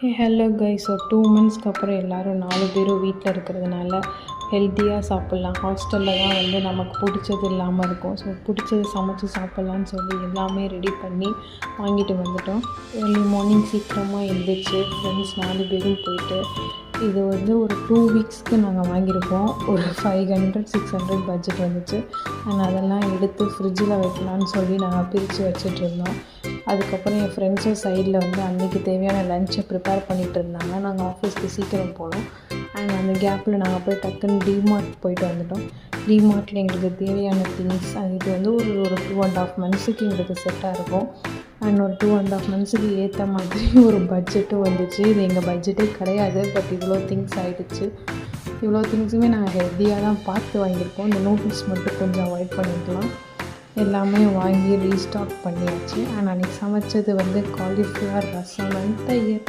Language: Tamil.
Hello guys. ஸோ 2 மந்த்ஸ்க்கு அப்புறம் எல்லோரும் 4 பேரும் வீட்டில் இருக்கிறதுனால ஹெல்த்தியாக சாப்பிட்லாம். ஹாஸ்டலில் தான் வந்து நமக்கு பிடிச்சது இல்லாமல் இருக்கும். ஸோ பிடிச்சது சமைச்சு சாப்பிட்லான்னு சொல்லி எல்லாமே ரெடி பண்ணி வாங்கிட்டு வந்துட்டோம். ஏர்லி மார்னிங் சீக்கிரமாக எழுந்திரிச்சு ஃப்ரெண்ட்ஸ் 4 பேரும் போயிட்டு இது வந்து ஒரு 2 வீக்ஸ்க்கு நாங்கள் வாங்கியிருப்போம். ஒரு 500-600 பட்ஜெட் வந்துச்சு. நாங்கள் அதெல்லாம் எடுத்து ஃப்ரிட்ஜில் வைக்கலான்னு சொல்லி நாங்கள் பிரித்து வச்சிட்ருந்தோம். அதுக்கப்புறம் என் ஃப்ரெண்ட்ஸும் சைடில் வந்து அன்றைக்கி தேவையான லஞ்சை ப்ரிப்பேர் பண்ணிகிட்டு இருந்தாங்க. நாங்கள் ஆஃபீஸ்க்கு சீக்கிரம் போனோம். அண்ட் அந்த கேப்பில் நாங்கள் போய் டக்குன்னு டிமார்ட் போயிட்டு வந்துட்டோம். டிமார்ட்டில் எங்களுக்கு தேவையான திங்ஸ் இது வந்து ஒரு 2.5 மந்த்ஸுக்கு எங்களுக்கு செட்டாக இருக்கும். அண்ட் ஒரு 2.5 மந்த்ஸுக்கு ஏற்ற மாதிரி ஒரு பட்ஜெட்டும் வந்துச்சு. இது எங்கள் பட்ஜெட்டே கிடையாது, பட் இவ்வளோ திங்ஸ் ஆகிடுச்சு. இவ்வளோ திங்ஸுமே நாங்கள் ஹெல்த்தியாக தான் பார்த்து வாங்கியிருக்கோம். இந்த நூடுல்ஸ் மட்டும் கொஞ்சம் அவாய்ட் பண்ணிக்கலாம். எல்லாமே வாங்கி ரீஸ்டாக் பண்ணியாச்சு. அண்ட் அன்றைக்கி சமைச்சது வந்து காலிஃப்ளவர் ரசம் அண்ட் தயிர்.